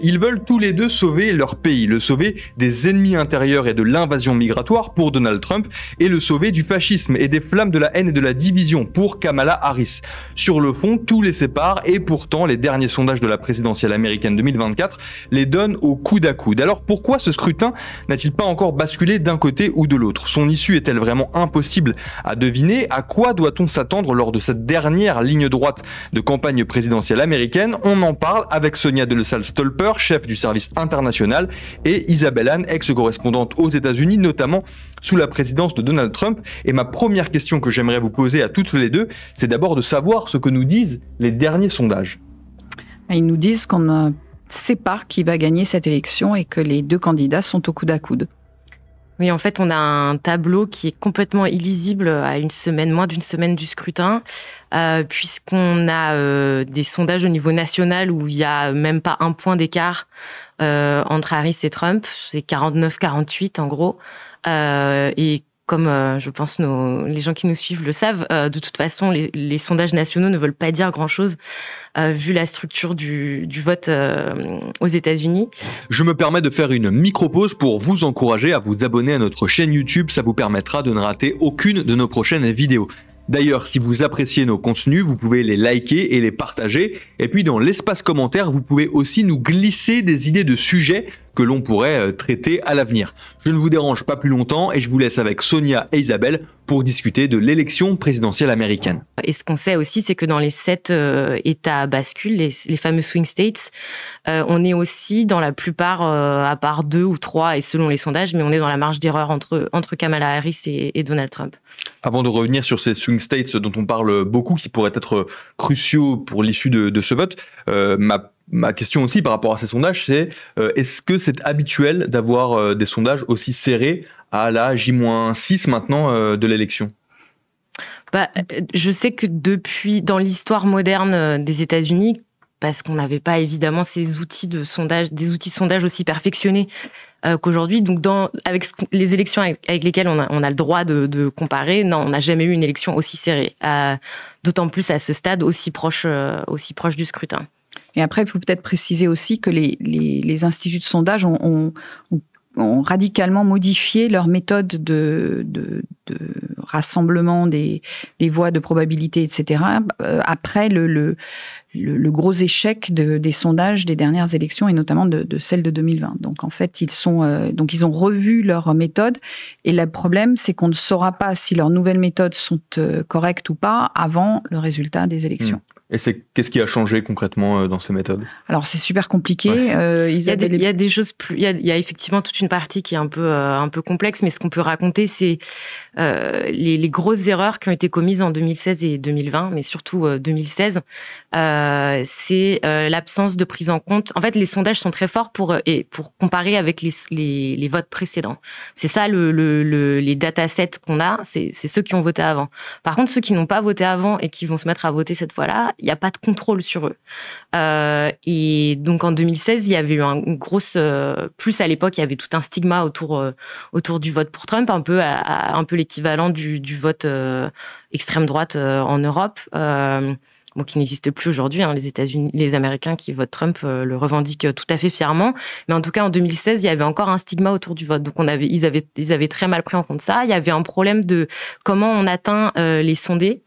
Ils veulent tous les deux sauver leur pays, le sauver des ennemis intérieurs et de l'invasion migratoire pour Donald Trump, et le sauver du fascisme et des flammes de la haine et de la division pour Kamala Harris. Sur le fond, tout les sépare, et pourtant les derniers sondages de la présidentielle américaine 2024 les donnent au coude à coude. Alors pourquoi ce scrutin n'a-t-il pas encore basculé d'un côté ou de l'autre? Son issue est-elle vraiment impossible à deviner? À quoi doit-on s'attendre lors de cette dernière ligne droite de campagne présidentielle américaine? On en parle avec Sonia De La Salle-Stolper, chef du service international, et Isabelle Anne, ex-correspondante aux États-Unis, notamment sous la présidence de Donald Trump. Et ma première question que j'aimerais vous poser à toutes les deux, c'est d'abord de savoir ce que nous disent les derniers sondages. Ils nous disent qu'on ne sait pas qui va gagner cette élection et que les deux candidats sont au coude à coude. Oui, en fait, on a un tableau qui est complètement illisible à moins d'une semaine du scrutin, puisqu'on a des sondages au niveau national où il n'y a même pas un point d'écart entre Harris et Trump. C'est 49-48 en gros. Et comme je pense les gens qui nous suivent le savent, de toute façon, les sondages nationaux ne veulent pas dire grand-chose vu la structure du vote aux États-Unis. Je me permets de faire une micro-pause pour vous encourager à vous abonner à notre chaîne YouTube. Ça vous permettra de ne rater aucune de nos prochaines vidéos. D'ailleurs, si vous appréciez nos contenus, vous pouvez les liker et les partager. Et puis dans l'espace commentaire, vous pouvez aussi nous glisser des idées de sujets que l'on pourrait traiter à l'avenir. Je ne vous dérange pas plus longtemps et je vous laisse avec Sonia et Isabelle pour discuter de l'élection présidentielle américaine. Et ce qu'on sait aussi, c'est que dans les 7 États à bascule, les fameux swing states, on est aussi dans la plupart, à part 2 ou 3, et selon les sondages, mais on est dans la marge d'erreur entre Kamala Harris et Donald Trump. Avant de revenir sur ces swing states dont on parle beaucoup, qui pourraient être cruciaux pour l'issue de ce vote, ma question aussi par rapport à ces sondages, c'est est-ce que c'est habituel d'avoir des sondages aussi serrés à la J-6 maintenant de l'élection? Je sais que dans l'histoire moderne des États-Unis, parce qu'on n'avait pas évidemment des outils de sondage aussi perfectionnés qu'aujourd'hui. Donc, avec les élections avec lesquelles on a le droit de comparer, non, on n'a jamais eu une élection aussi serrée, d'autant plus à ce stade aussi proche du scrutin. Et après, il faut peut-être préciser aussi que les instituts de sondage ont radicalement modifié leur méthode de rassemblement des voix de probabilité, etc., après le gros échec des sondages des dernières élections, et notamment de celle de 2020. Donc, en fait, ils ont revu leur méthode, et le problème, c'est qu'on ne saura pas si leurs nouvelles méthodes sont correctes ou pas avant le résultat des élections. Et qu'est-ce qui a changé concrètement dans ces méthodes? Alors, c'est super compliqué. Ouais. Il y a des choses il y a effectivement toute une partie qui est un peu complexe, mais ce qu'on peut raconter, c'est les grosses erreurs qui ont été commises en 2016 et 2020, mais surtout 2016. C'est l'absence de prise en compte. En fait, les sondages sont très forts pour comparer avec les votes précédents. C'est ça les datasets qu'on a, c'est ceux qui ont voté avant. Par contre, ceux qui n'ont pas voté avant et qui vont se mettre à voter cette fois-là, il n'y a pas de contrôle sur eux. Et donc en 2016, il y avait eu une grosse... plus à l'époque, il y avait tout un stigma autour du vote pour Trump, un peu l'équivalent du vote extrême droite en Europe. Qui n'existe plus aujourd'hui. Les États-Unis, les Américains qui votent Trump le revendiquent tout à fait fièrement. Mais en tout cas, en 2016, il y avait encore un stigma autour du vote. Donc, ils avaient très mal pris en compte ça. Il y avait un problème de comment on atteint les sondés.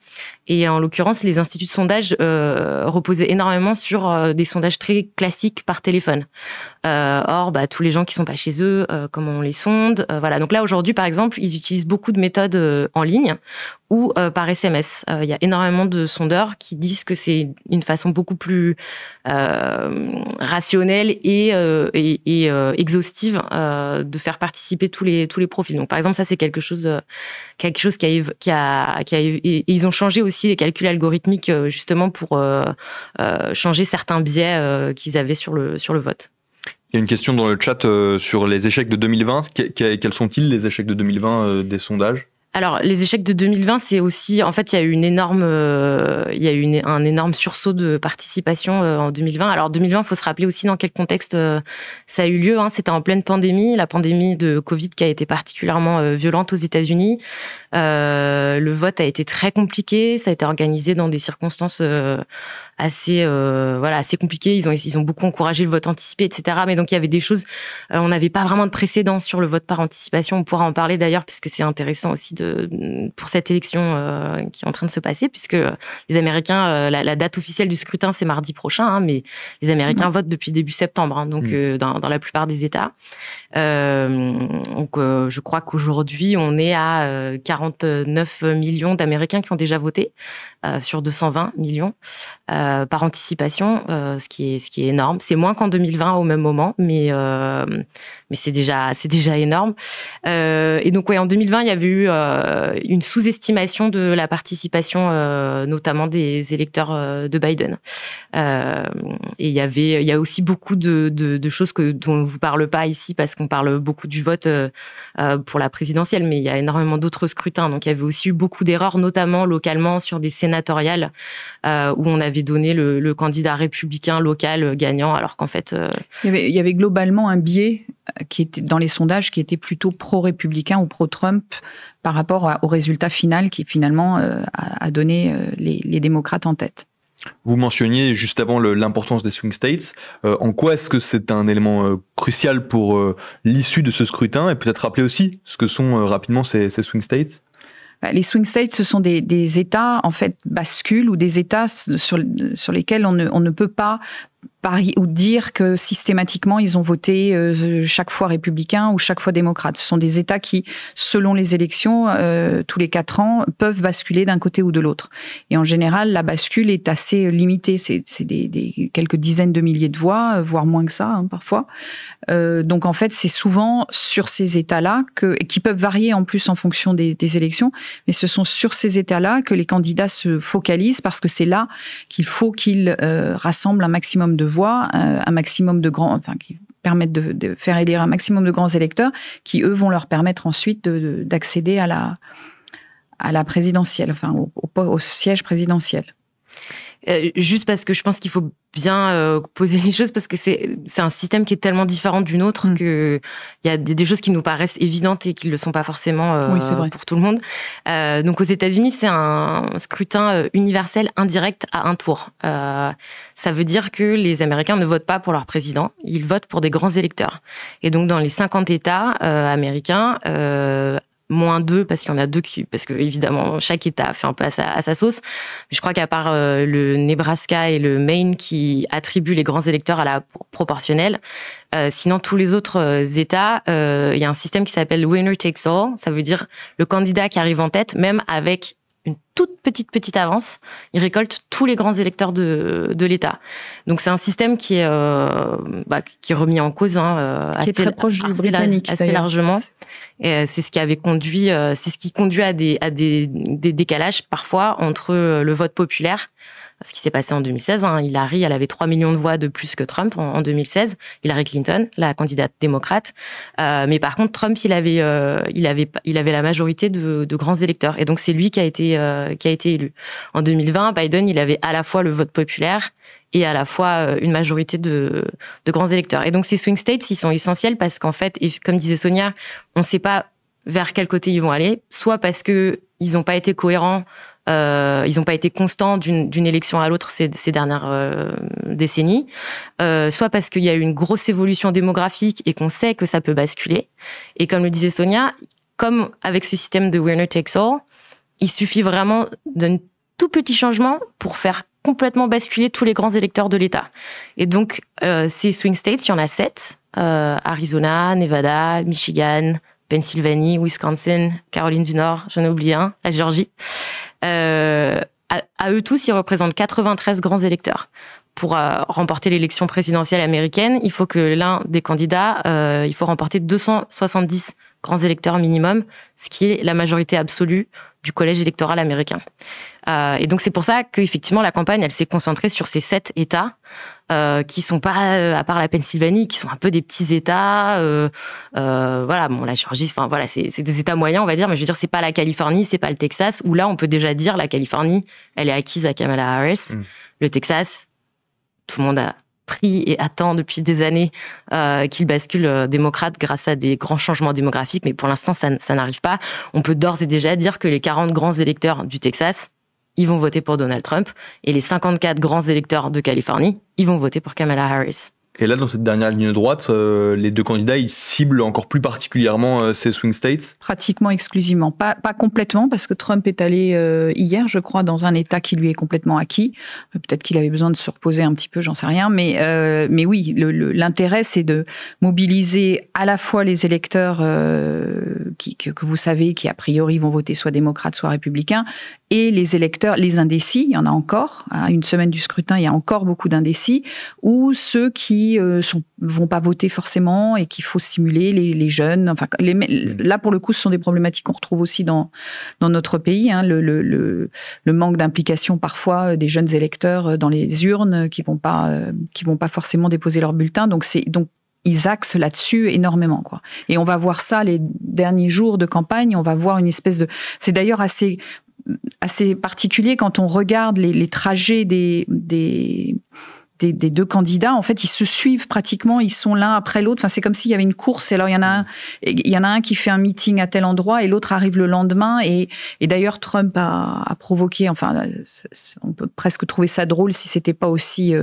Et en l'occurrence, les instituts de sondage reposaient énormément sur des sondages très classiques par téléphone. Or, tous les gens qui sont pas chez eux, comment on les sonde, voilà. Donc là, aujourd'hui, par exemple, ils utilisent beaucoup de méthodes en ligne ou par SMS. Il y a énormément de sondeurs qui disent que c'est une façon beaucoup plus rationnelle et exhaustive de faire participer tous les profils. Donc, par exemple, ça, c'est quelque chose qui a et ils ont changé aussi les calculs algorithmiques justement pour changer certains biais qu'ils avaient sur le vote. Il y a une question dans le chat sur les échecs de 2020. Quels sont-ils, les échecs de 2020 des sondages ? Alors, les échecs de 2020, c'est aussi... En fait, il y a eu un énorme sursaut de participation en 2020. Alors, 2020, il faut se rappeler aussi dans quel contexte ça a eu lieu. C'était en pleine pandémie, la pandémie de Covid qui a été particulièrement violente aux États-Unis. Le vote a été très compliqué. Ça a été organisé dans des circonstances assez compliqué. Ils ont beaucoup encouragé le vote anticipé, etc. Mais donc il y avait des choses. On n'avait pas vraiment de précédent sur le vote par anticipation. On pourra en parler d'ailleurs, puisque c'est intéressant aussi pour cette élection qui est en train de se passer, puisque les Américains, la date officielle du scrutin, c'est mardi prochain, hein, mais les Américains votent depuis début septembre, hein, donc dans la plupart des États. Donc, je crois qu'aujourd'hui, on est à 49 millions d'Américains qui ont déjà voté sur 220 millions par anticipation, ce qui est énorme. C'est moins qu'en 2020 au même moment, mais c'est déjà énorme. Et donc, ouais, en 2020, il y avait eu une sous-estimation de la participation, notamment des électeurs de Biden. Et il y a aussi beaucoup de choses dont on ne vous parle pas ici, parce qu'on parle beaucoup du vote pour la présidentielle, mais il y a énormément d'autres scrutins. Donc, il y avait aussi eu beaucoup d'erreurs, notamment localement sur des sénatoriales où on avait donné le candidat républicain local gagnant, alors qu'en fait... Il y avait globalement un biais qui était dans les sondages qui était plutôt pro-républicain ou pro-Trump par rapport au résultat final qui finalement a donné les démocrates en tête. Vous mentionniez juste avant l'importance des swing states. En quoi est-ce que c'est un élément crucial pour l'issue de ce scrutin? Et peut-être rappeler aussi ce que sont rapidement ces swing states. Les swing states, ce sont des États, en fait, bascules ou des États sur lesquels on ne peut pas parier ou dire que systématiquement ils ont voté chaque fois républicain ou chaque fois démocrate. Ce sont des États qui, selon les élections, tous les 4 ans, peuvent basculer d'un côté ou de l'autre. Et en général, la bascule est assez limitée. C'est quelques dizaines de milliers de voix, voire moins que ça, hein, parfois. Donc en fait, c'est souvent sur ces États-là qui peuvent varier en plus en fonction des élections, mais ce sont sur ces États-là que les candidats se focalisent parce que c'est là qu'il faut qu'ils rassemblent un maximum de voix, un maximum de grands, enfin qui permettent de faire élire un maximum de grands électeurs, qui eux vont leur permettre ensuite d'accéder à la présidentielle, enfin au siège présidentiel. Juste parce que je pense qu'il faut bien poser les choses, parce que c'est un système qui est tellement différent d'une autre que il y a des choses qui nous paraissent évidentes et qui ne le sont pas forcément pour tout le monde. Donc aux États-Unis, c'est un scrutin universel indirect à un tour. Ça veut dire que les Américains ne votent pas pour leur président, ils votent pour des grands électeurs. Et donc dans les 50 États américains, moins 2 parce qu'il y en a 2 parce que évidemment chaque État fait un peu à sa sauce. Mais je crois qu'à part le Nebraska et le Maine qui attribuent les grands électeurs à la proportionnelle, sinon tous les autres États, il y a un système qui s'appelle winner takes all. Ça veut dire le candidat qui arrive en tête, même avec une toute petite avance, il récolte tous les grands électeurs de l'État. Donc c'est un système qui est remis en cause, qui est très proche du britannique assez largement. Et c'est ce qui conduit à des décalages parfois entre le vote populaire. Ce qui s'est passé en 2016, Hillary, elle avait 3 millions de voix de plus que Trump en 2016. Hillary Clinton, la candidate démocrate. Mais par contre, Trump, il avait la majorité de grands électeurs. Et donc, c'est lui qui a été élu. En 2020, Biden, il avait à la fois le vote populaire et à la fois une majorité de grands électeurs. Et donc, ces swing states, ils sont essentiels parce qu'en fait, et comme disait Sonia, on ne sait pas vers quel côté ils vont aller, soit parce qu'ils n'ont pas été cohérents, ils n'ont pas été constants d'une élection à l'autre ces dernières décennies, soit parce qu'il y a eu une grosse évolution démographique et qu'on sait que ça peut basculer. Et comme le disait Sonia, comme avec ce système de winner takes all, il suffit vraiment d'un tout petit changement pour faire complètement basculer tous les grands électeurs de l'État. Et donc, ces swing states, il y en a 7. Arizona, Nevada, Michigan, Pennsylvanie, Wisconsin, Caroline du Nord, j'en ai oublié un, la Géorgie. À eux tous, ils représentent 93 grands électeurs. Pour remporter l'élection présidentielle américaine, il faut que l'un des candidats, il faut remporter 270 grands électeurs minimum, ce qui est la majorité absolue du collège électoral américain. Et donc c'est pour ça qu'effectivement la campagne, elle s'est concentrée sur ces 7 États qui sont pas, à part la Pennsylvanie, qui sont un peu des petits États. Voilà, bon, la Géorgie, enfin voilà, c'est des États moyens, on va dire, mais je veux dire, c'est pas la Californie, c'est pas le Texas, où là on peut déjà dire la Californie, elle est acquise à Kamala Harris. Le Texas, tout le monde a pris et attend depuis des années qu'il bascule démocrate grâce à des grands changements démographiques, mais pour l'instant ça n'arrive pas. On peut d'ores et déjà dire que les 40 grands électeurs du Texas, ils vont voter pour Donald Trump. Et les 54 grands électeurs de Californie, ils vont voter pour Kamala Harris. Et là, dans cette dernière ligne droite, les deux candidats, ils ciblent encore plus particulièrement ces swing states? Pratiquement exclusivement. Pas complètement, parce que Trump est allé hier, je crois, dans un État qui lui est complètement acquis. Peut-être qu'il avait besoin de se reposer un petit peu, j'en sais rien. Mais oui, l'intérêt, c'est de mobiliser à la fois les électeurs que vous savez, qui a priori vont voter soit démocrates, soit républicains, et les électeurs, les indécis, il y en a encore. À une semaine du scrutin, il y a encore beaucoup d'indécis, ou ceux qui vont pas voter forcément et qu'il faut stimuler les jeunes. Enfin, là, pour le coup, ce sont des problématiques qu'on retrouve aussi dans notre pays. Hein, le manque d'implication parfois des jeunes électeurs dans les urnes qui vont pas forcément déposer leur bulletin. Donc ils axent là-dessus énormément, quoi. Et on va voir ça les derniers jours de campagne. On va voir une espèce de... C'est d'ailleurs assez particulier quand on regarde les trajets des deux candidats. En fait, ils se suivent pratiquement, ils sont l'un après l'autre. Enfin, c'est comme s'il y avait une course. Et alors, il y en a un qui fait un meeting à tel endroit et l'autre arrive le lendemain. Et d'ailleurs, Trump a provoqué, enfin, on peut presque trouver ça drôle si c'était pas aussi,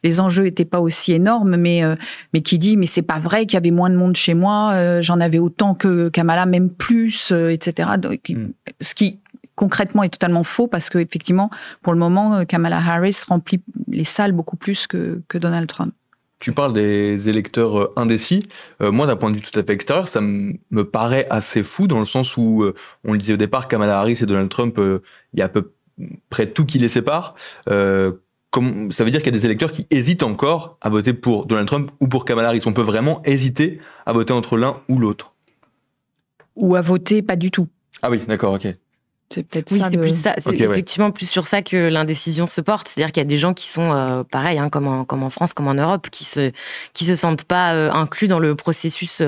les enjeux étaient pas aussi énormes, mais qui dit, mais c'est pas vrai qu'il y avait moins de monde chez moi, j'en avais autant que Kamala, même plus, etc. Donc, ce qui, concrètement, est totalement faux parce que effectivement, pour le moment, Kamala Harris remplit les salles beaucoup plus que Donald Trump. Tu parles des électeurs indécis. Moi, d'un point de vue tout à fait extérieur, ça me paraît assez fou dans le sens où, on le disait au départ, Kamala Harris et Donald Trump, il y a à peu près tout qui les sépare. Ça veut dire qu'il y a des électeurs qui hésitent encore à voter pour Donald Trump ou pour Kamala Harris. On peut vraiment hésiter à voter entre l'un ou l'autre. Ou à voter pas du tout. Ah oui, d'accord, ok. C'est peut-être oui, ça. c'est plus ça. C'est effectivement plus sur ça que l'indécision se porte. C'est-à-dire qu'il y a des gens qui sont pareil, hein, comme en France, comme en Europe, qui se sentent pas inclus dans le processus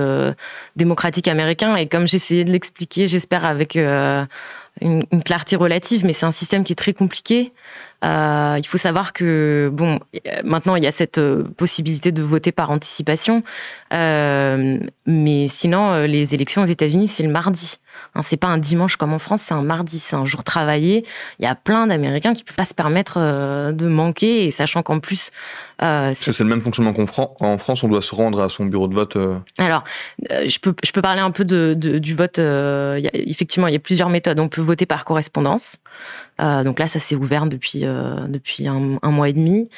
démocratique américain. Et comme j'essayais de l'expliquer, j'espère avec une clarté relative, mais c'est un système qui est très compliqué. Il faut savoir que, bon, maintenant, il y a cette possibilité de voter par anticipation, mais sinon, les élections aux États-Unis, c'est le mardi. Hein, c'est pas un dimanche comme en France, c'est un mardi, c'est un jour travaillé. Il y a plein d'Américains qui peuvent pas se permettre de manquer, et sachant qu'en plus... c'est le même fonctionnement qu'en France, on doit se rendre à son bureau de vote. Alors, je peux parler un peu du vote. Effectivement, il y a plusieurs méthodes. On peut voter par correspondance. Donc là, ça s'est ouvert depuis un mois et demi.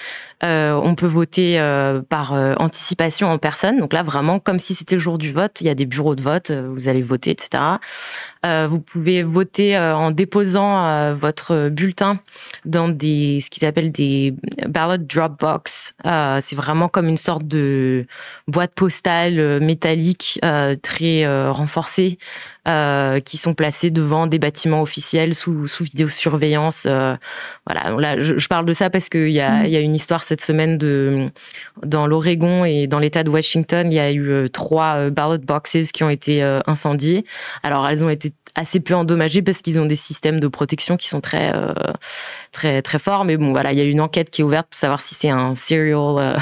On peut voter par anticipation en personne. Donc là, vraiment, comme si c'était le jour du vote. Il y a des bureaux de vote, vous allez voter, etc. Vous pouvez voter en déposant votre bulletin dans ce qu'ils appellent des ballot drop box. C'est vraiment comme une sorte de boîte postale métallique très renforcée qui sont placées devant des bâtiments officiels sous vidéosurveillance. Voilà, là, je parle de ça parce qu'il y a une histoire cette semaine dans l'Oregon et dans l'État de Washington, il y a eu 3 ballot boxes qui ont été incendiées. Alors, elles ont été assez peu endommagés parce qu'ils ont des systèmes de protection qui sont très très forts, mais bon voilà, il y a une enquête qui est ouverte pour savoir si c'est un serial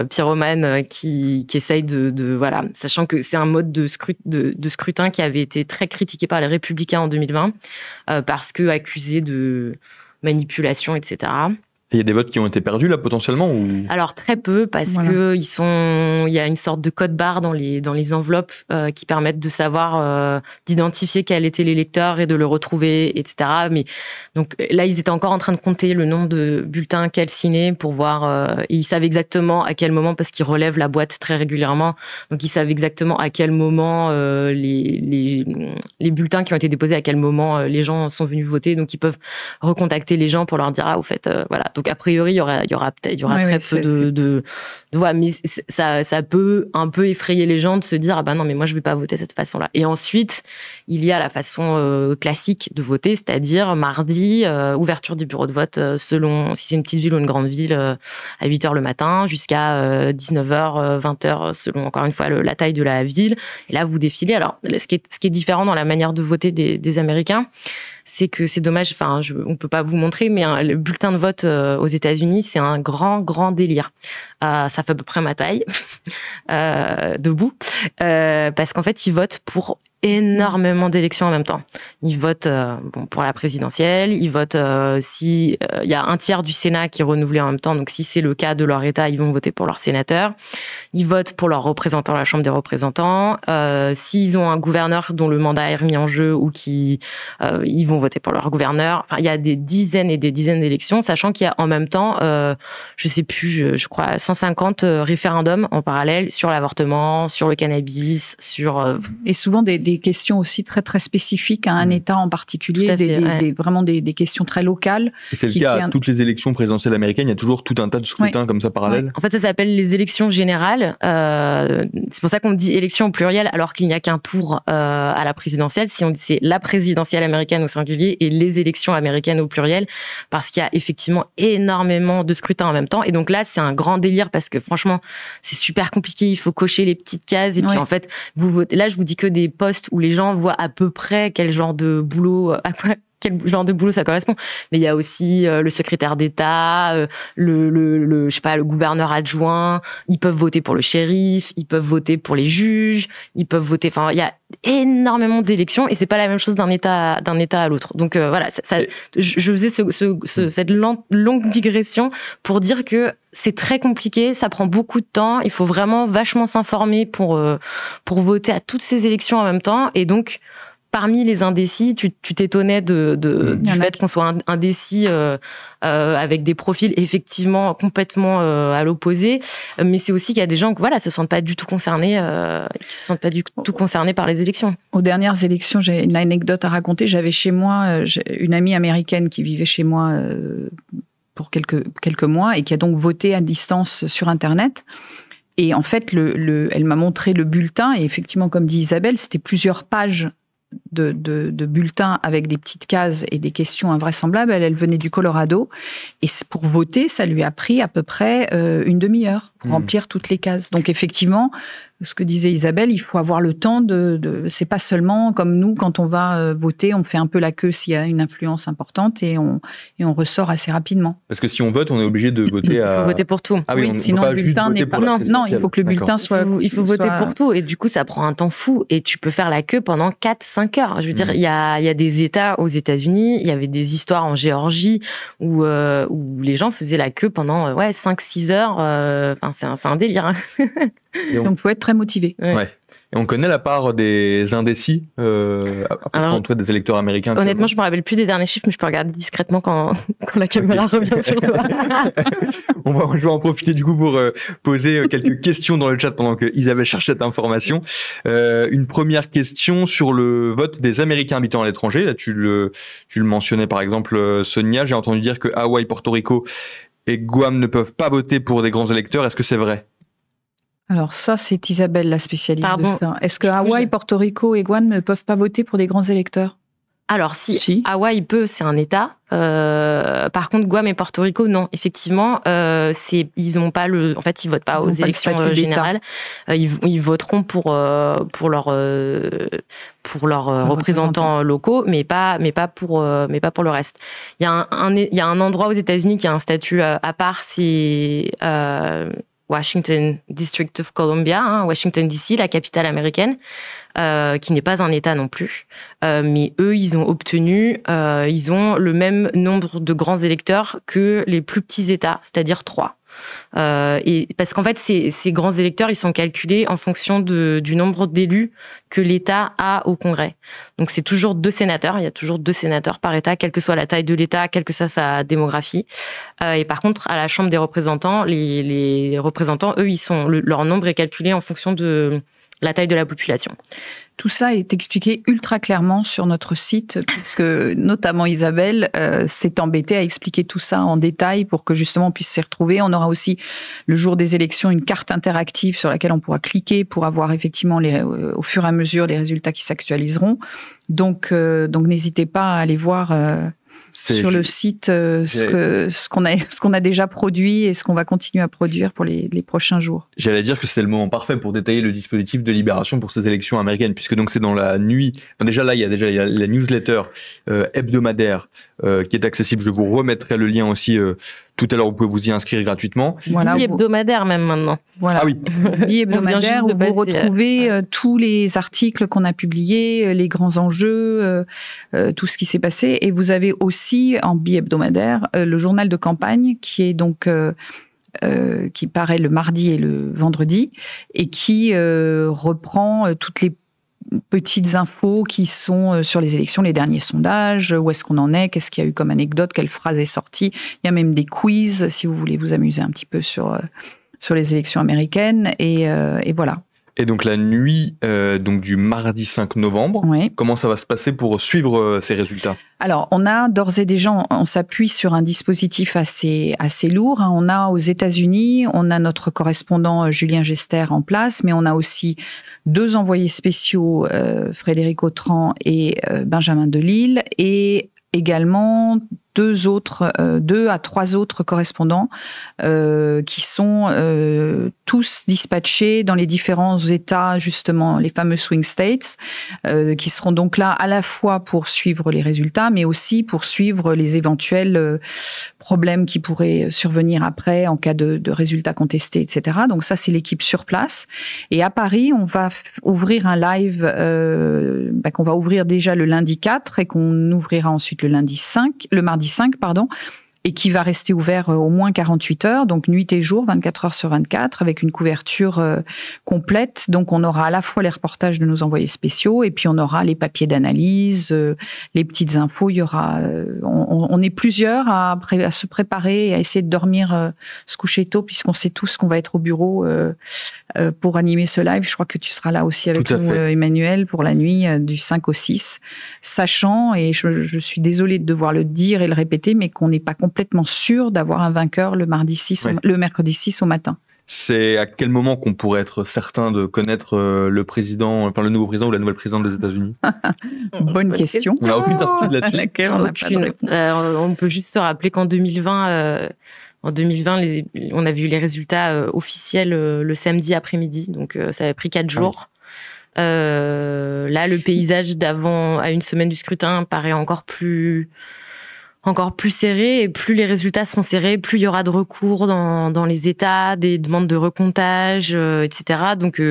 pyromane qui essaye de voilà, sachant que c'est un mode de scrutin qui avait été très critiqué par les républicains en 2020 parce que accusé de manipulation, etc. Il y a des votes qui ont été perdus là potentiellement ou... Alors très peu parce que il y a une sorte de code barre dans les enveloppes qui permettent de savoir d'identifier quel était l'électeur et de le retrouver, etc. Mais donc là ils étaient encore en train de compter le nombre de bulletins calcinés pour voir. Ils savaient exactement à quel moment parce qu'ils relèvent la boîte très régulièrement. Donc ils savent exactement à quel moment les bulletins qui ont été déposés, à quel moment les gens sont venus voter. Donc ils peuvent recontacter les gens pour leur dire au fait voilà. Donc a priori, il y aura très peu de voix, mais ça peut un peu effrayer les gens de se dire ah ben non mais moi je vais pas voter de cette façon-là. Et ensuite, il y a la façon classique de voter, c'est-à-dire mardi, ouverture des bureaux de vote selon si c'est une petite ville ou une grande ville à 8h le matin jusqu'à 19h, 20h selon encore une fois la taille de la ville. Et là vous défilez. Alors ce qui est différent dans la manière de voter des Américains, c'est que c'est dommage, enfin, on peut pas vous montrer, mais le bulletin de vote aux États-Unis, c'est un grand délire. Ça fait à peu près ma taille, debout, parce qu'en fait, ils votent pour énormément d'élections en même temps. Ils votent pour la présidentielle, ils votent si il y a un tiers du Sénat qui est renouvelé en même temps, donc si c'est le cas de leur État, ils vont voter pour leur sénateur. Ils votent pour leurs représentants à la Chambre des représentants. S'ils ont un gouverneur dont le mandat est remis en jeu ou ils vont voter pour leur gouverneur. Enfin, il y a des dizaines et des dizaines d'élections, sachant qu'il y a en même temps, je sais plus, je crois 150 référendums en parallèle sur l'avortement, sur le cannabis, sur et souvent des questions aussi très très spécifiques à un État en particulier, vraiment des questions très locales. Et c'est le cas à toutes les élections présidentielles américaines, il y a toujours tout un tas de scrutins comme ça parallèles. Ouais. En fait, ça s'appelle les élections générales. C'est pour ça qu'on dit élection au pluriel, alors qu'il n'y a qu'un tour à la présidentielle. Si on dit c'est la présidentielle américaine au singulier et les élections américaines au pluriel, parce qu'il y a effectivement énormément de scrutins en même temps. Et donc là, c'est un grand délire parce que franchement, c'est super compliqué. Il faut cocher les petites cases et puis en fait, vous votez. Là, je vous dis que des postes où les gens voient à peu près quel genre de boulot, ça correspond. Mais il y a aussi le secrétaire d'État, je sais pas, le gouverneur adjoint. Ils peuvent voter pour le shérif, ils peuvent voter pour les juges, ils peuvent voter. Enfin, il y a énormément d'élections et c'est pas la même chose d'un État à l'autre. Donc voilà, je faisais cette longue digression pour dire que c'est très compliqué, ça prend beaucoup de temps. Il faut vraiment vachement s'informer pour voter à toutes ces élections en même temps. Et donc, parmi les indécis, tu t'étonnais du fait qu'on soit indécis avec des profils effectivement complètement à l'opposé. Mais c'est aussi qu'il y a des gens qui se sentent pas du tout concernés, par les élections. Aux dernières élections, j'ai une anecdote à raconter. J'avais chez moi une amie américaine qui vivait chez moi pour quelques mois et qui a donc voté à distance sur Internet. Et en fait, elle m'a montré le bulletin et effectivement, comme dit Isabelle, c'était plusieurs pages de bulletins avec des petites cases et des questions invraisemblables. Elle venait du Colorado et pour voter, ça lui a pris à peu près une demi-heure pour remplir toutes les cases. Donc effectivement, ce que disait Isabelle, il faut avoir le temps c'est pas seulement comme nous, quand on va voter, on fait un peu la queue s'il y a une influence importante et on ressort assez rapidement. Parce que si on vote, on est obligé de voter Il faut voter pour tout. Ah oui, sinon le bulletin n'est pas... Non, il faut que le bulletin soit... Il faut voter pour tout et du coup, ça prend un temps fou et tu peux faire la queue pendant 4-5 heures. Je veux dire, il y a des États aux États-Unis, il y avait des histoires en Géorgie où les gens faisaient la queue pendant 5-6 heures. C'est un délire. Donc, il faut être très motivé. Ouais. Et on connaît la part des indécis entre des électeurs américains. Honnêtement, je ne me rappelle plus des derniers chiffres, mais je peux regarder discrètement quand la caméra revient sur toi. Je vais en profiter du coup pour poser quelques questions dans le chat pendant que Isabelle cherche cette information. Une première question sur le vote des Américains habitant à l'étranger. Là, tu le mentionnais par exemple, Sonia. J'ai entendu dire que Hawaï, Porto Rico et Guam ne peuvent pas voter pour des grands électeurs. Est-ce que c'est vrai ? Alors ça, c'est Isabelle, la spécialiste de ça. Est-ce que Hawaï, Porto Rico et Guam ne peuvent pas voter pour des grands électeurs ? Alors si. Hawaï peut, c'est un État. Par contre, Guam et Porto Rico, non. Effectivement, ils ont pas en fait, ils votent pas aux élections générales. Ils voteront pour leurs représentants locaux, mais pas pour le reste. Il y a un endroit aux États-Unis qui a un statut à part, c'est Washington District of Columbia, Washington DC, la capitale américaine, qui n'est pas un État non plus. Mais eux, ils ont le même nombre de grands électeurs que les plus petits États, c'est-à-dire 3. Et parce qu'en fait, ces grands électeurs, ils sont calculés en fonction du nombre d'élus que l'État a au Congrès. Donc c'est toujours 2 sénateurs. Il y a toujours 2 sénateurs par État, quelle que soit la taille de l'État, quelle que soit sa démographie. Et par contre, à la Chambre des représentants, les représentants, eux, leur nombre est calculé en fonction de la taille de la population. Tout ça est expliqué ultra clairement sur notre site, puisque notamment Isabelle s'est embêtée à expliquer tout ça en détail pour que justement on puisse s'y retrouver. On aura aussi, le jour des élections, une carte interactive sur laquelle on pourra cliquer pour avoir effectivement au fur et à mesure les résultats qui s'actualiseront. Donc n'hésitez pas à aller voir sur le site ce qu'on a déjà produit et ce qu'on va continuer à produire pour les prochains jours. J'allais dire que c'était le moment parfait pour détailler le dispositif de libération pour ces élections américaines, puisque donc c'est dans la nuit. Enfin, déjà là, il y a la newsletter hebdomadaire qui est accessible. Je vous remettrai le lien aussi tout à l'heure, vous pouvez vous y inscrire gratuitement. Voilà, hebdomadaire même maintenant. Voilà. Ah oui. Hebdomadaire où vous retrouvez tous les articles qu'on a publiés, les grands enjeux, tout ce qui s'est passé. Et vous avez aussi en bi-hebdomadaire le journal de campagne qui est donc qui paraît le mardi et le vendredi et qui reprend toutes les petites infos qui sont sur les élections, les derniers sondages, où est-ce qu'on en est, qu'est-ce qu'il y a eu comme anecdote, quelle phrase est sortie. Il y a même des quiz si vous voulez vous amuser un petit peu sur les élections américaines et voilà. Et donc la nuit donc du mardi 5 novembre, oui. Comment ça va se passer pour suivre ces résultats? Alors, on a d'ores et déjà, on s'appuie sur un dispositif assez lourd. On a aux États-Unis, on a notre correspondant Julien Gester en place, mais on a aussi 2 envoyés spéciaux, Frédéric Autran et Benjamin Delille, et également 2 à 3 autres correspondants qui sont tous dispatchés dans les différents États, justement les fameux swing states, qui seront donc là à la fois pour suivre les résultats, mais aussi pour suivre les éventuels problèmes qui pourraient survenir après en cas de résultats contestés, etc. Donc ça, c'est l'équipe sur place. Et à Paris, on va ouvrir un live qu'on va ouvrir déjà le lundi 4 et qu'on ouvrira ensuite le mardi 5, et qui va rester ouvert au moins 48 heures, donc nuit et jour, 24 heures sur 24, avec une couverture complète. Donc on aura à la fois les reportages de nos envoyés spéciaux, et puis on aura les papiers d'analyse, les petites infos. Il y aura, on est plusieurs à se préparer et à essayer de dormir, se coucher tôt, puisqu'on sait tous qu'on va être au bureau pour animer ce live. Je crois que tu seras là aussi avec nous, Emmanuel, pour la nuit du 5 au 6, sachant, et je suis désolée de devoir le dire et le répéter, mais qu'on n'est pas complètement sûr d'avoir un vainqueur le mercredi 6 au matin. C'est à quel moment qu'on pourrait être certain de connaître le nouveau président ou la nouvelle présidente des États-Unis? Bonne question. On n'a aucune certitude là-dessus. On peut juste se rappeler qu'en 2020, on avait eu les résultats officiels le samedi après-midi, donc ça avait pris 4 jours. Là, le paysage d'avant, à une semaine du scrutin, paraît encore plus serré, et plus les résultats sont serrés, plus il y aura de recours dans les États, des demandes de recomptage, etc. Donc,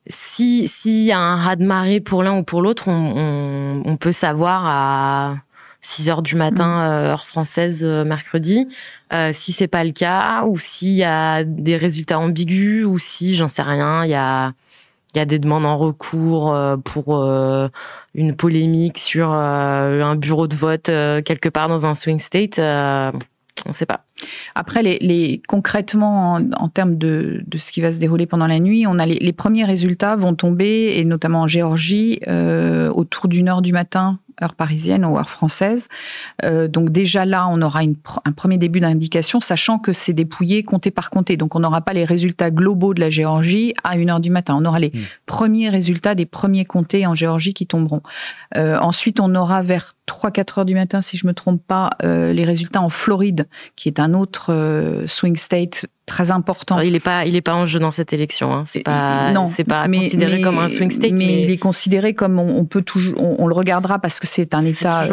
s'il y a un raz-de-marée pour l'un ou pour l'autre, on peut savoir à 6h du matin, heure française, mercredi, si c'est pas le cas, ou s'il y a des résultats ambigus, ou si, j'en sais rien, il y a des demandes en recours pour une polémique sur un bureau de vote quelque part dans un swing state. On ne sait pas. Après, concrètement, en termes de ce qui va se dérouler pendant la nuit, on a les premiers résultats vont tomber, et notamment en Géorgie, autour d'1h du matin, heure parisienne ou heure française. Donc déjà là, on aura un premier début d'indication, sachant que c'est dépouillé comté par comté. Donc on n'aura pas les résultats globaux de la Géorgie à 1h du matin. On aura les premiers résultats des premiers comtés en Géorgie qui tomberont. Ensuite, on aura vers 3-4 heures du matin, si je me trompe pas, les résultats en Floride, qui est un autre swing state très important. Alors, il est pas en jeu dans cette élection. Hein. C'est pas considéré comme un swing state. Mais il est considéré comme on le regardera parce que c'est un État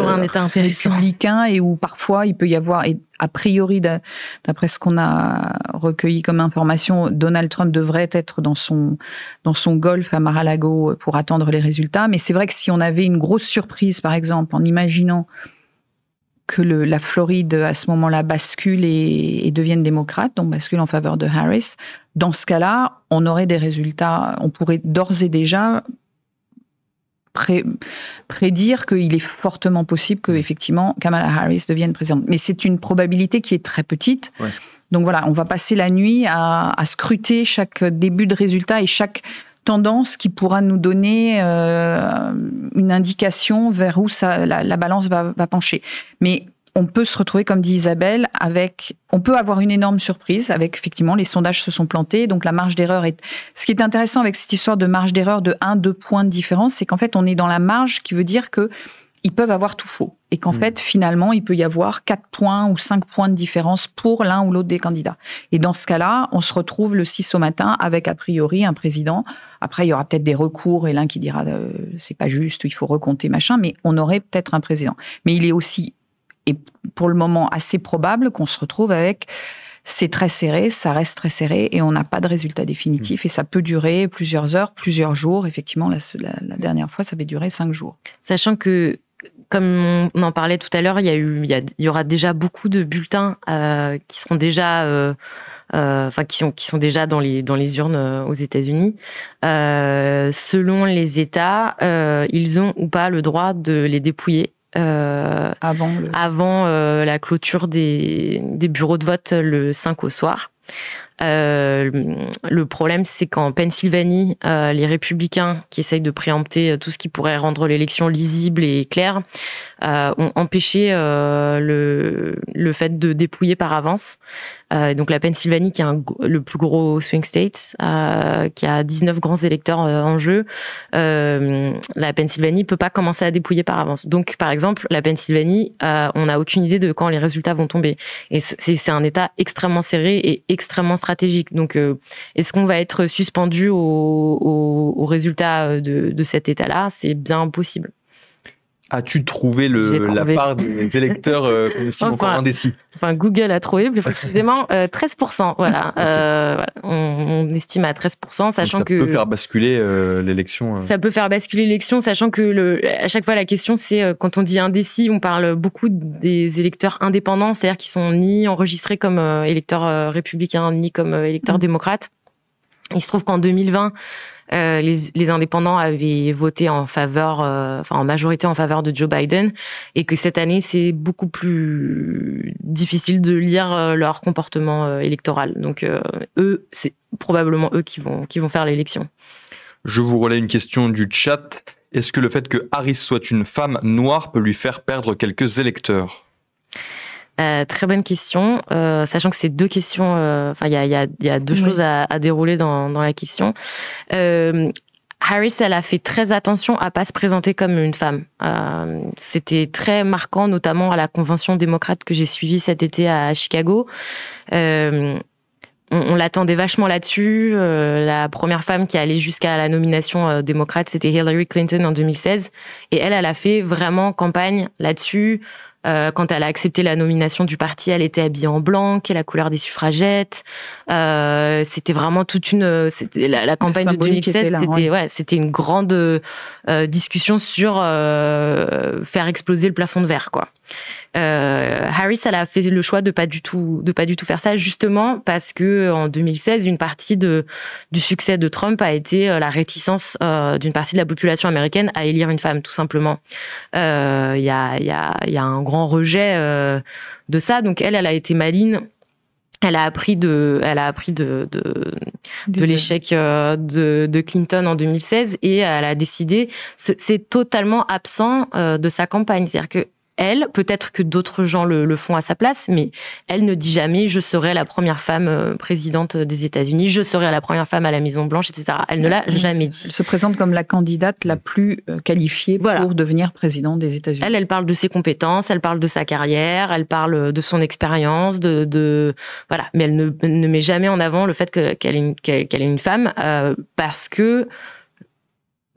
républicain, et où parfois il peut y avoir, et a priori, d'après ce qu'on a recueilli comme information, Donald Trump devrait être dans son golf à Mar-a-Lago pour attendre les résultats. Mais c'est vrai que si on avait une grosse surprise, par exemple, en imaginant que la Floride, à ce moment-là, bascule et devienne démocrate, donc bascule en faveur de Harris, dans ce cas-là, on aurait des résultats, on pourrait d'ores et déjà prédire qu'il est fortement possible que, effectivement, Kamala Harris devienne présidente. Mais c'est une probabilité qui est très petite. Ouais. Donc voilà, on va passer la nuit à scruter chaque début de résultat et chaque tendance qui pourra nous donner une indication vers où la balance va pencher. Mais on peut se retrouver, comme dit Isabelle, on peut avoir une énorme surprise avec, effectivement, les sondages se sont plantés, donc la marge d'erreur ce qui est intéressant avec cette histoire de marge d'erreur de 1-2 points de différence, c'est qu'en fait, on est dans la marge qui veut dire que ils peuvent avoir tout faux. Et qu'en fait, finalement, il peut y avoir 4 points ou 5 points de différence pour l'un ou l'autre des candidats. Et dans ce cas-là, on se retrouve le 6 au matin avec, a priori, un président. Après, il y aura peut-être des recours et l'un qui dira c'est pas juste, il faut recompter, machin, mais on aurait peut-être un président. Mais il est aussi est pour le moment assez probable qu'on se retrouve avec... C'est très serré, ça reste très serré et on n'a pas de résultat définitif et ça peut durer plusieurs heures, plusieurs jours. Effectivement, la dernière fois, ça avait duré 5 jours. Sachant que, comme on en parlait tout à l'heure, il y aura déjà beaucoup de bulletins qui seront déjà, qui sont déjà dans les urnes aux États-Unis. Selon les États, ils ont ou pas le droit de les dépouiller. Avant la clôture des bureaux de vote le 5 au soir. Le problème, c'est qu'en Pennsylvanie, les républicains qui essayent de préempter tout ce qui pourrait rendre l'élection lisible et claire ont empêché le fait de dépouiller par avance. Donc la Pennsylvanie, qui est le plus gros swing state, qui a 19 grands électeurs en jeu, la Pennsylvanie peut pas commencer à dépouiller par avance. Donc, par exemple, la Pennsylvanie, on n'a aucune idée de quand les résultats vont tomber. Et c'est un État extrêmement serré et extrêmement stratégique. Donc, est-ce qu'on va être suspendu au résultat de cet État-là? C'est bien possible. As-tu trouvé la part des électeurs encore indécis? Enfin, Google a trouvé plus précisément 13%. Voilà. Okay. On estime à 13%, sachant que... Ça peut faire basculer l'élection. Ça peut faire basculer l'élection, sachant que à chaque fois, la question, c'est quand on dit indécis, on parle beaucoup des électeurs indépendants, c'est-à-dire qui sont ni enregistrés comme électeurs républicains, ni comme électeurs démocrates. Il se trouve qu'en 2020, les indépendants avaient voté en majorité en faveur de Joe Biden, et que cette année, c'est beaucoup plus difficile de lire leur comportement électoral. Donc, c'est probablement eux qui vont faire l'élection. Je vous relais une question du chat. Est-ce que le fait que Harris soit une femme noire peut lui faire perdre quelques électeurs? Très bonne question, sachant que c'est deux questions. Il y a deux choses à dérouler dans la question. Harris, elle a fait très attention à pas se présenter comme une femme. C'était très marquant, notamment à la convention démocrate que j'ai suivie cet été à Chicago. On l'attendait vachement là-dessus. La première femme qui allait jusqu'à la nomination démocrate, c'était Hillary Clinton en 2016. Et elle a fait vraiment campagne là-dessus. Quand elle a accepté la nomination du parti, elle était habillée en blanc, qui est la couleur des suffragettes. C'était vraiment la campagne de 2016. C'était une grande discussion sur faire exploser le plafond de verre, quoi. Harris, elle a fait le choix de pas du tout faire ça, justement parce que en 2016, une partie du succès de Trump a été la réticence d'une partie de la population américaine à élire une femme, tout simplement. Il y a un grand rejet de ça. Donc elle a été maligne. Elle a appris de l'échec de Clinton en 2016 et elle a décidé. C'est totalement absent de sa campagne. C'est-à-dire que elle, peut-être que d'autres gens le font à sa place, mais elle ne dit jamais « je serai la première femme présidente des États-Unis, je serai la première femme à la Maison-Blanche », etc. Elle ne l'a jamais dit. Elle se présente comme la candidate la plus qualifiée pour devenir présidente des États-Unis. Elle parle de ses compétences, elle parle de sa carrière, elle parle de son expérience, voilà. Mais elle ne met jamais en avant le fait qu'elle est une femme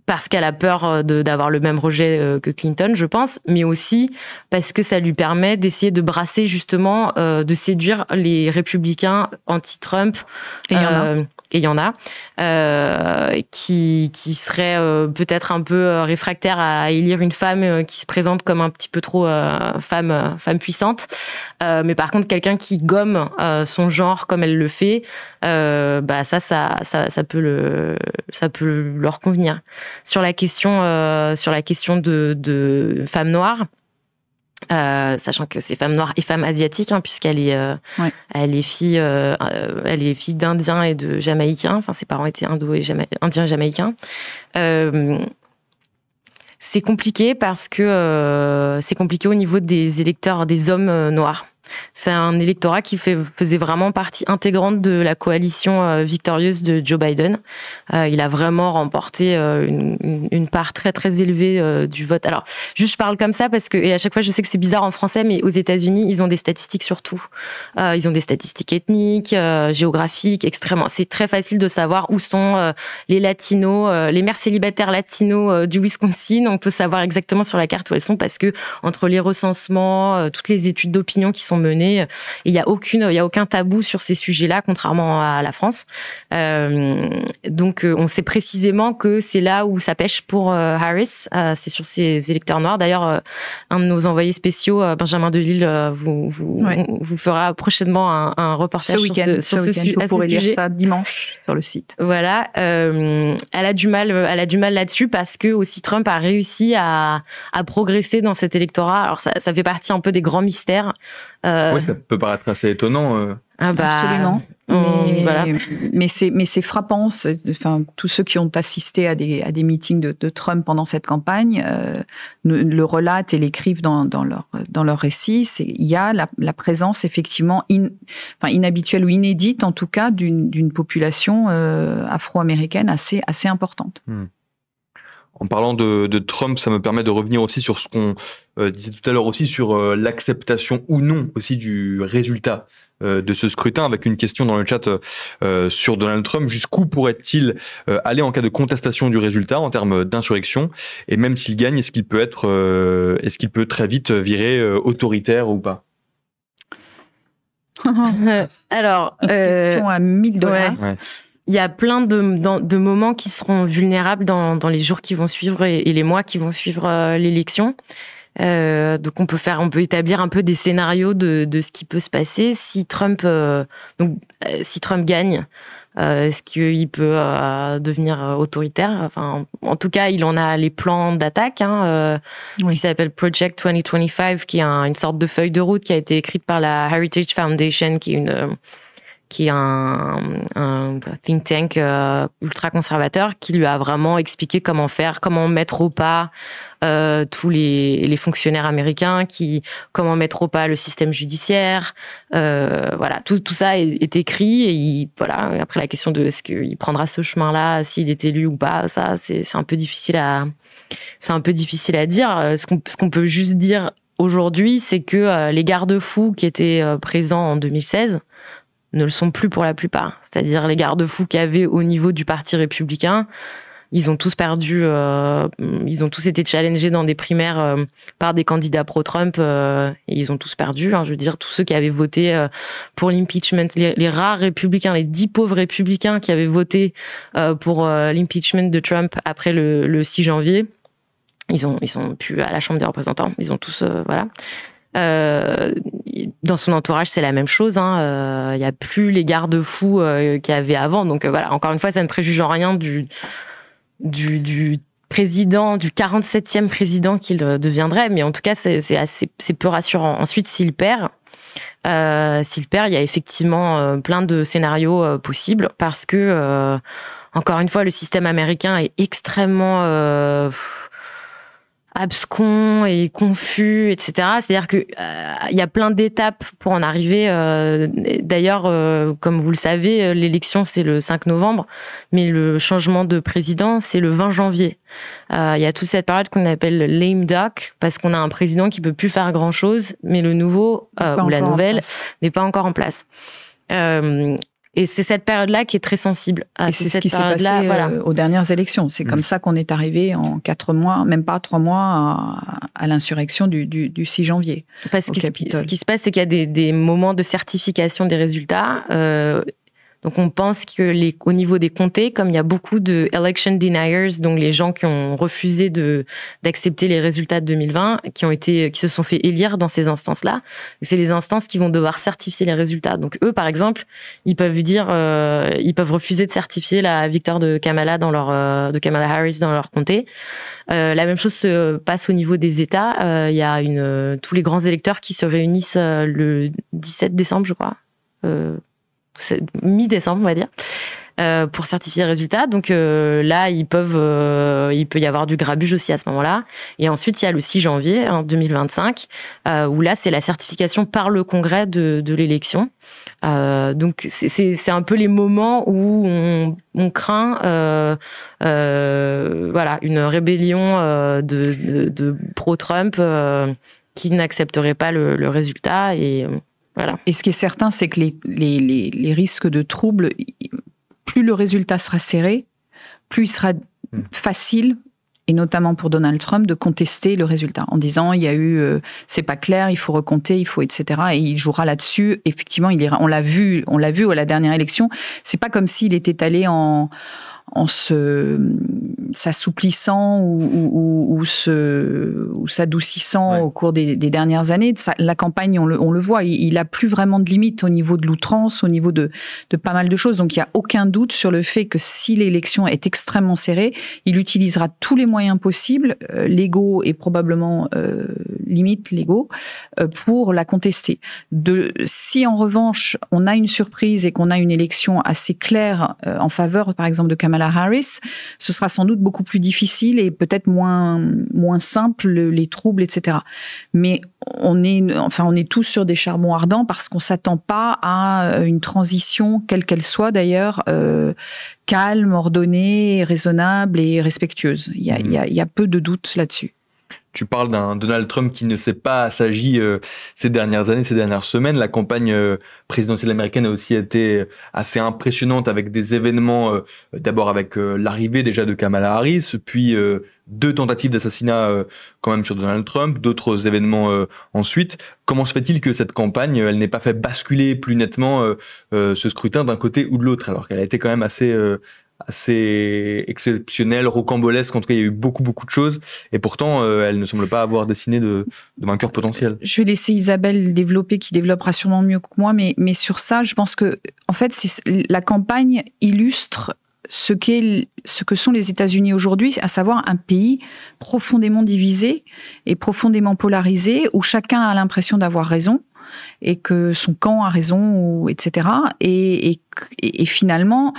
parce qu'elle a peur d'avoir le même rejet que Clinton, je pense, mais aussi parce que ça lui permet d'essayer de brasser, justement, de séduire les républicains anti-Trump. Et il y en a qui seraient peut-être un peu réfractaires à élire une femme qui se présente comme un petit peu trop femme puissante. Mais par contre, quelqu'un qui gomme son genre comme elle le fait, ça peut leur convenir. Sur la question de femmes noires, sachant que c'est femme noire et femme asiatique, puisqu'elle est, elle est fille d'Indiens et de Jamaïcains. Enfin, ses parents étaient Indiens et Jamaïcains. C'est compliqué parce que c'est compliqué au niveau des électeurs, des hommes noirs. C'est un électorat qui faisait vraiment partie intégrante de la coalition victorieuse de Joe Biden. Il a vraiment remporté une part très très élevée du vote. Alors, juste je parle comme ça parce que, et à chaque fois je sais que c'est bizarre en français, mais aux États-Unis, ils ont des statistiques sur tout. Ils ont des statistiques ethniques, géographiques, extrêmement. C'est très facile de savoir où sont les latinos, les mères célibataires latinos du Wisconsin. On peut savoir exactement sur la carte où elles sont parce que entre les recensements, toutes les études d'opinion qui sont menées, il y a aucun tabou sur ces sujets-là, contrairement à la France. Donc, on sait précisément que c'est là où ça pêche pour Harris. C'est sur ces électeurs noirs. D'ailleurs, un de nos envoyés spéciaux, Benjamin Delille, vous fera prochainement un reportage sur ce sujet. Vous pourrez lire ça dimanche sur le site. Voilà. Elle a du mal là-dessus parce que aussi Trump a réussi à progresser dans cet électorat. Alors, ça fait partie un peu des grands mystères. Oui, ça peut paraître assez étonnant. Absolument. Mais c'est frappant. Enfin, tous ceux qui ont assisté à des meetings de Trump pendant cette campagne le relatent et l'écrivent dans leur récit. Il y a la présence effectivement inhabituelle ou inédite en tout cas d'une population afro-américaine assez importante. En parlant de Trump, ça me permet de revenir aussi sur ce qu'on disait tout à l'heure aussi sur l'acceptation ou non aussi du résultat de ce scrutin, avec une question dans le chat sur Donald Trump. Jusqu'où pourrait-il aller en cas de contestation du résultat en termes d'insurrection? Et même s'il gagne, est-ce qu'il peut très vite virer autoritaire ou pas? Alors, question à $1000. Ouais. Il y a plein de moments qui seront vulnérables dans les jours qui vont suivre et les mois qui vont suivre l'élection. Donc on peut établir un peu des scénarios de ce qui peut se passer si Trump gagne. Est-ce qu'il peut devenir autoritaire? Enfin, en tout cas, il en a les plans d'attaque, qui s'appelle Project 2025, qui est une sorte de feuille de route qui a été écrite par la Heritage Foundation, qui est un think tank ultra conservateur, qui lui a vraiment expliqué comment mettre au pas tous les fonctionnaires américains, comment mettre au pas le système judiciaire. Voilà, tout ça est écrit et après la question de est-ce qu'il prendra ce chemin-là s'il est élu ou pas, ça c'est un peu difficile à dire. Ce qu'on peut juste dire aujourd'hui, c'est que les garde-fous qui étaient présents en 2016 ne le sont plus pour la plupart. C'est-à-dire les garde-fous qu'il y avait au niveau du Parti républicain, ils ont tous perdu, ils ont tous été challengés dans des primaires par des candidats pro-Trump et ils ont tous perdu. Je veux dire, tous ceux qui avaient voté pour l'impeachment, les rares républicains, les 10 pauvres républicains qui avaient voté pour l'impeachment de Trump après le 6 janvier, ils sont plus à la Chambre des représentants. Ils ont tous, voilà. Dans son entourage, c'est la même chose. Il n'y a plus les garde-fous qu'il y avait avant. Donc voilà, encore une fois, ça ne préjuge en rien du président, du 47e président qu'il deviendrait. Mais en tout cas, c'est peu rassurant. Ensuite, s'il perd, il y a effectivement plein de scénarios possibles parce que, encore une fois, le système américain est extrêmement abscon et confus, etc. C'est-à-dire que il y a plein d'étapes pour en arriver. D'ailleurs, comme vous le savez, l'élection c'est le 5 novembre, mais le changement de président c'est le 20 janvier. Il y a toute cette période qu'on appelle le lame duck parce qu'on a un président qui peut plus faire grand-chose, mais le nouveau ou la nouvelle n'est pas encore en place. Et c'est cette période-là qui est très sensible. Et c'est ce qui s'est passé aux dernières élections. C'est comme ça qu'on est arrivé en 4 mois, même pas 3 mois, à l'insurrection du 6 janvier. Parce que ce qui se passe, c'est qu'il y a des moments de certification des résultats. Donc on pense que au niveau des comtés, comme il y a beaucoup de election deniers, donc les gens qui ont refusé d'accepter les résultats de 2020, qui se sont fait élire dans ces instances-là, c'est les instances qui vont devoir certifier les résultats. Donc eux, par exemple, ils peuvent refuser de certifier la victoire de Kamala Harris dans leur comté. La même chose se passe au niveau des États. Il y a tous les grands électeurs qui se réunissent le 17 décembre, je crois. C'est mi-décembre, on va dire. pour certifier les résultats. Donc là, il peut y avoir du grabuge aussi à ce moment-là. Et ensuite, il y a le 6 janvier 2025, où là, c'est la certification par le Congrès de l'élection. Donc c'est un peu les moments où on craint voilà, une rébellion de pro-Trump qui n'accepterait pas le résultat. Et voilà. Et ce qui est certain, c'est que les risques de troubles, plus le résultat sera serré, plus il sera facile, et notamment pour Donald Trump, de contester le résultat en disant il y a eu, c'est pas clair, il faut recompter, il faut etc. Et il jouera là-dessus. Effectivement, on l'a vu à la dernière élection. C'est pas comme s'il était allé en s'assouplissant ou s'adoucissant au cours des dernières années. La campagne, on le voit, il a plus vraiment de limites au niveau de l'outrance, au niveau de pas mal de choses. Donc, il n'y a aucun doute sur le fait que si l'élection est extrêmement serrée, il utilisera tous les moyens possibles, légaux et probablement limite légaux, pour la contester. Si en revanche, on a une surprise et qu'on a une élection assez claire en faveur, par exemple, de Kamala Harris, ce sera sans doute beaucoup plus difficile et peut-être moins simple, les troubles, etc. Mais on est tous sur des charbons ardents parce qu'on s'attend pas à une transition, quelle qu'elle soit d'ailleurs, calme, ordonnée, raisonnable et respectueuse. Il y a peu de doutes là-dessus. Tu parles d'un Donald Trump qui ne s'est pas assagi ces dernières années, ces dernières semaines. La campagne présidentielle américaine a aussi été assez impressionnante avec des événements, d'abord avec l'arrivée déjà de Kamala Harris, puis 2 tentatives d'assassinat quand même sur Donald Trump, d'autres événements ensuite. Comment se fait-il que cette campagne, elle n'ait pas fait basculer plus nettement ce scrutin d'un côté ou de l'autre, alors qu'elle a été quand même assez exceptionnelle, rocambolesque, en tout cas il y a eu beaucoup de choses, et pourtant elle ne semble pas avoir dessiné de vainqueur potentiel. Je vais laisser Isabelle développer, qui développera sûrement mieux que moi, mais sur ça, je pense que en fait, la campagne illustre ce que sont les États-Unis aujourd'hui, à savoir un pays profondément divisé et profondément polarisé, où chacun a l'impression d'avoir raison, et que son camp a raison, etc. Et finalement,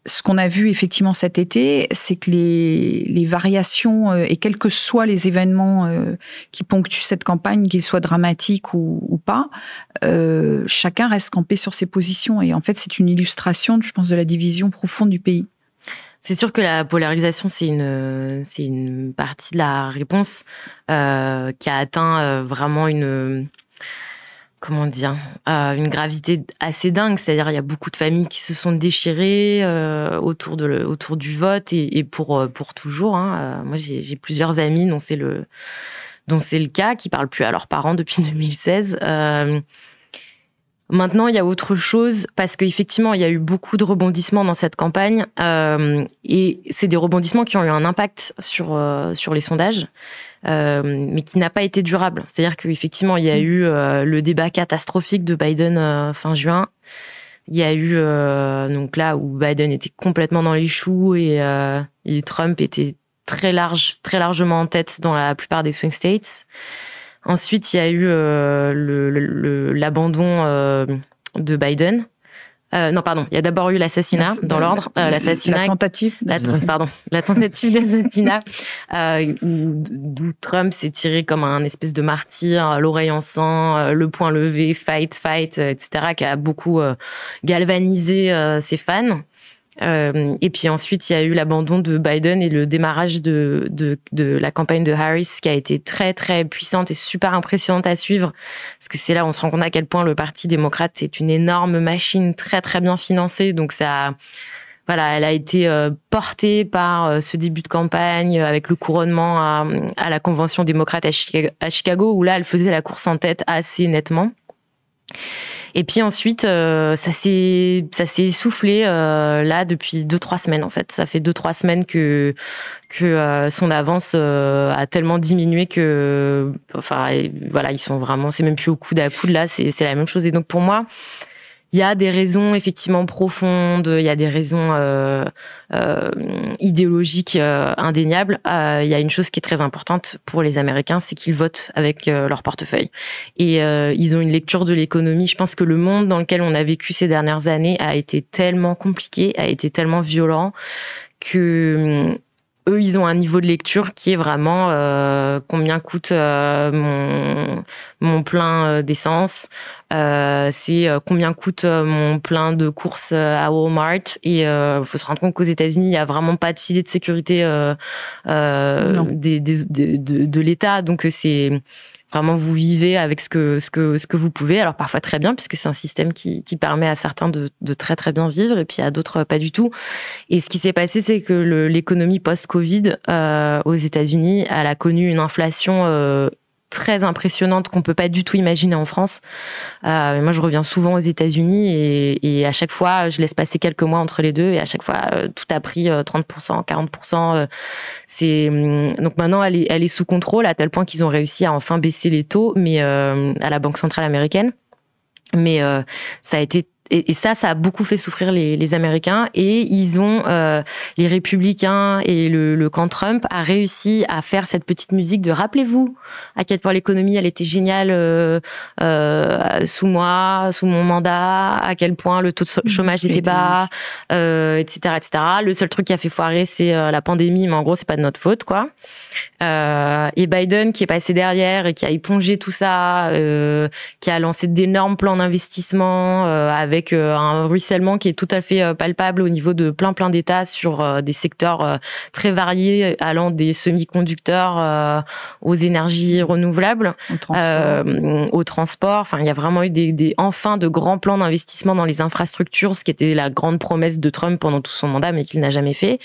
ce qu'on a vu effectivement cet été, c'est que les variations, et quels que soient les événements qui ponctuent cette campagne, qu'ils soient dramatiques ou pas, chacun reste campé sur ses positions. Et en fait, c'est une illustration, je pense, de la division profonde du pays. C'est sûr que la polarisation, c'est une partie de la réponse qui a atteint vraiment une gravité assez dingue. C'est-à-dire, il y a beaucoup de familles qui se sont déchirées autour du vote et pour toujours. Moi, j'ai plusieurs amis dont c'est le cas, qui parlent plus à leurs parents depuis 2016. Maintenant, il y a autre chose, parce qu'effectivement, il y a eu beaucoup de rebondissements dans cette campagne, et c'est des rebondissements qui ont eu un impact sur les sondages, mais qui n'a pas été durable. C'est-à-dire qu'effectivement, il y a eu le débat catastrophique de Biden fin juin. Il y a eu donc là où Biden était complètement dans les choux et Trump était très largement en tête dans la plupart des swing states. Ensuite, il y a eu l'abandon de Biden. Non, pardon. Il y a d'abord eu l'assassinat, dans l'ordre. L'assassinat. La tentative. La tentative d'assassinat, d'où Trump s'est tiré comme un espèce de martyr, l'oreille en sang, le poing levé, fight, etc., qui a beaucoup galvanisé ses fans. Et puis ensuite, il y a eu l'abandon de Biden et le démarrage de la campagne de Harris, qui a été très, très puissante et super impressionnante à suivre. Parce que c'est là où on se rend compte à quel point le Parti démocrate est une énorme machine très, très bien financée. Donc elle a été portée par ce début de campagne avec le couronnement à la convention démocrate à Chicago, où là, elle faisait la course en tête assez nettement. Et puis ensuite, ça s'est essoufflé là depuis 2-3 semaines en fait. Ça fait 2-3 semaines que son avance a tellement diminué que, enfin, voilà, ils sont vraiment, c'est même plus au coude à coude là, c'est la même chose. Et donc pour moi, il y a des raisons effectivement profondes, il y a des raisons idéologiques indéniables. Il y a une chose qui est très importante pour les Américains, c'est qu'ils votent avec leur portefeuille. Et ils ont une lecture de l'économie. Je pense que le monde dans lequel on a vécu ces dernières années a été tellement compliqué, a été tellement violent que eux, ils ont un niveau de lecture qui est vraiment combien coûte mon plein d'essence, c'est combien coûte mon plein de courses à Walmart. Et faut se rendre compte qu'aux États-Unis, il y a vraiment pas de filet de sécurité de l'État, donc c'est vraiment, vous vivez avec ce que vous pouvez. Alors parfois très bien, puisque c'est un système qui permet à certains de très très bien vivre, et puis à d'autres pas du tout. Et ce qui s'est passé, c'est que l'économie post-Covid aux États-Unis, elle a connu une inflation très impressionnante qu'on peut pas du tout imaginer en France. Moi, je reviens souvent aux États-Unis et à chaque fois, je laisse passer quelques mois entre les deux, et à chaque fois, tout a pris 30%, 40%. Donc maintenant, elle est sous contrôle à tel point qu'ils ont réussi à enfin baisser les taux, mais à la Banque centrale américaine. Mais ça a été et ça a beaucoup fait souffrir les Américains, et ils ont les républicains et le camp Trump a réussi à faire cette petite musique de rappelez-vous à quel point l'économie elle était géniale sous mon mandat, à quel point le taux de chômage était bas, etc., etc. Le seul truc qui a fait foirer, c'est la pandémie, mais en gros c'est pas de notre faute, quoi. Et Biden qui est passé derrière et qui a épongé tout ça, qui a lancé d'énormes plans d'investissement avec un ruissellement qui est tout à fait palpable au niveau de plein d'États sur des secteurs très variés, allant des semi-conducteurs aux énergies renouvelables, au transport. Enfin, il y a vraiment eu enfin de grands plans d'investissement dans les infrastructures, ce qui était la grande promesse de Trump pendant tout son mandat, mais qu'il n'a jamais fait.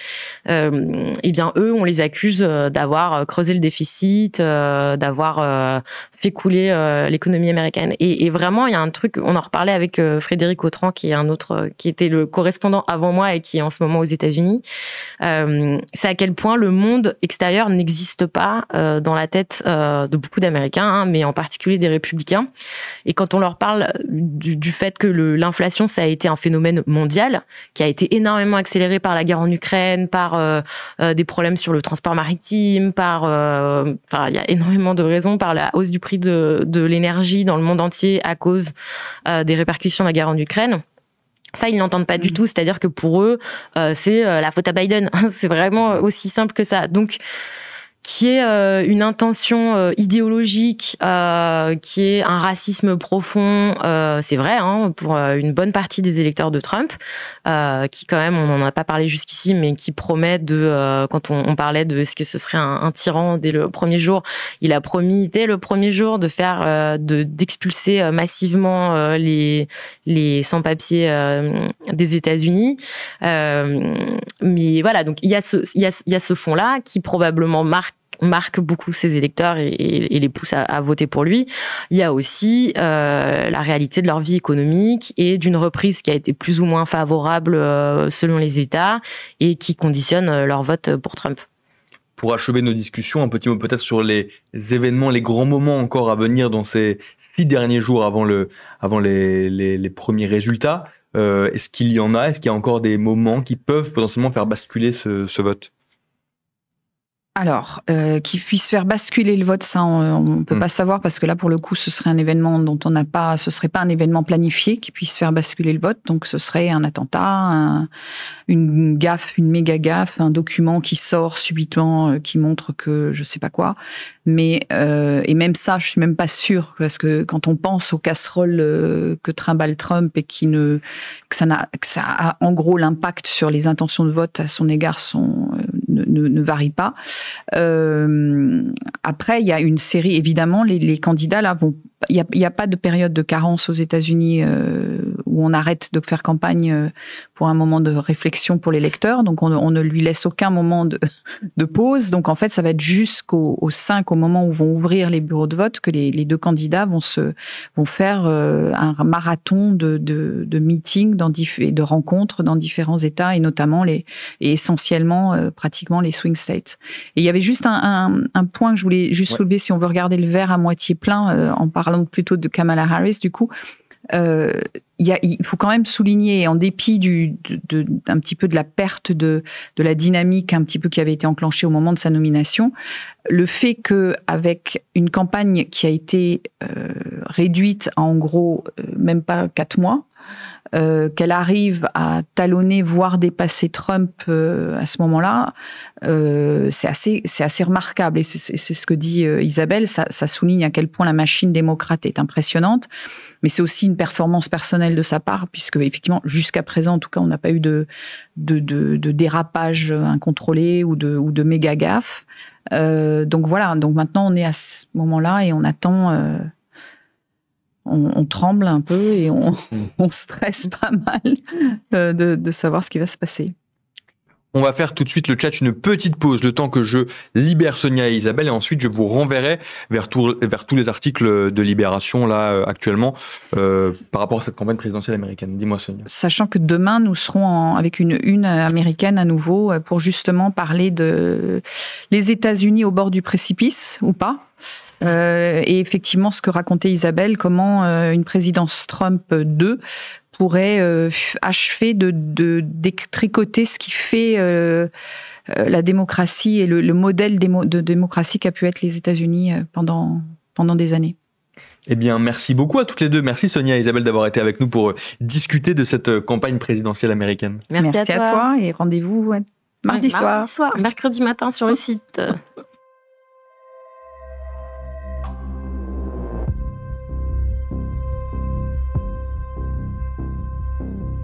Eh bien, eux, on les accuse d'avoir creusé le déficit, d'avoir fait couler l'économie américaine. Et vraiment, il y a un truc, on en reparlait avec Frédéric Autran, qui est un autre, qui était le correspondant avant moi et qui est en ce moment aux États-Unis. C'est à quel point le monde extérieur n'existe pas dans la tête de beaucoup d'Américains, hein, mais en particulier des républicains. Et quand on leur parle du fait que l'inflation, ça a été un phénomène mondial, qui a été énormément accéléré par la guerre en Ukraine, par des problèmes sur le transport maritime, il y a énormément de raisons, par la hausse du prix de l'énergie dans le monde entier à cause des répercussions de la guerre en Ukraine. Ça, ils n'entendent pas du tout. C'est-à-dire que pour eux, c'est la faute à Biden. C'est vraiment aussi simple que ça. Donc, qui est une intention idéologique, qui est un racisme profond, c'est vrai, hein, pour une bonne partie des électeurs de Trump, qui quand même, on n'en a pas parlé jusqu'ici, mais qui promet quand on parlait de ce que ce serait un tyran dès le premier jour, il a promis dès le premier jour de faire, d'expulser massivement les sans-papiers des États-Unis. Mais voilà, donc il y a ce fond-là qui probablement marque beaucoup ses électeurs et les pousse à voter pour lui. Il y a aussi la réalité de leur vie économique et d'une reprise qui a été plus ou moins favorable selon les États et qui conditionne leur vote pour Trump. Pour achever nos discussions, un petit mot peut-être sur les événements, les grands moments encore à venir dans ces 6 derniers jours avant les premiers résultats. Est-ce qu'il y en a? Est-ce qu'il y a encore des moments qui peuvent potentiellement faire basculer ce vote? Alors, qu'il puisse faire basculer le vote, ça, on ne peut pas savoir, parce que là, pour le coup, ce serait un événement dont on n'a pas, ce serait pas un événement planifié qui puisse faire basculer le vote. Donc, ce serait un attentat, une gaffe, une méga gaffe, un document qui sort subitement, qui montre que je sais pas quoi. Mais, et même ça, je suis même pas sûre, parce que quand on pense aux casseroles que trimballe Trump et que ça a en gros l'impact sur les intentions de vote à son égard ne varie pas. Après, il y a une série, évidemment, les candidats là vont. Il y a pas de période de carence aux États-Unis où on arrête de faire campagne pour un moment de réflexion pour l'électeur. Donc, on ne lui laisse aucun moment de pause. Donc, en fait, ça va être jusqu'au 5, au moment où vont ouvrir les bureaux de vote, que les deux candidats vont faire un marathon de meetings et de rencontres dans différents États, et notamment et essentiellement pratiquement les swing states. Et il y avait juste un point que je voulais juste soulever, si on veut regarder le verre à moitié plein, en parlant plutôt de Kamala Harris, du coup. il faut quand même souligner, en dépit un petit peu de la perte de la dynamique un petit peu qui avait été enclenchée au moment de sa nomination, le fait qu'avec une campagne qui a été réduite à en gros même pas 4 mois, qu'elle arrive à talonner, voire dépasser Trump à ce moment-là, c'est assez remarquable. Et c'est ce que dit Isabelle, ça souligne à quel point la machine démocrate est impressionnante. Mais c'est aussi une performance personnelle de sa part, puisque effectivement, jusqu'à présent, en tout cas, on n'a pas eu de dérapage incontrôlé ou de méga gaffe. Donc voilà, donc maintenant on est à ce moment-là et on attend... On tremble un peu et on stresse pas mal de savoir ce qui va se passer. On va faire tout de suite le chat, une petite pause, le temps que je libère Sonia et Isabelle, et ensuite je vous renverrai vers tous les articles de Libération là actuellement par rapport à cette campagne présidentielle américaine. Dis-moi Sonia. Sachant que demain nous serons avec une américaine à nouveau pour justement parler de les États-Unis au bord du précipice ou pas. Et effectivement, ce que racontait Isabelle, comment une présidence Trump 2 pourrait achever de détricoter ce qui fait la démocratie et le modèle de démocratie qu'a pu être les États-Unis pendant des années. Eh bien, merci beaucoup à toutes les deux. Merci Sonia et Isabelle d'avoir été avec nous pour discuter de cette campagne présidentielle américaine. Merci à toi et rendez-vous mardi soir. Mercredi matin sur le site.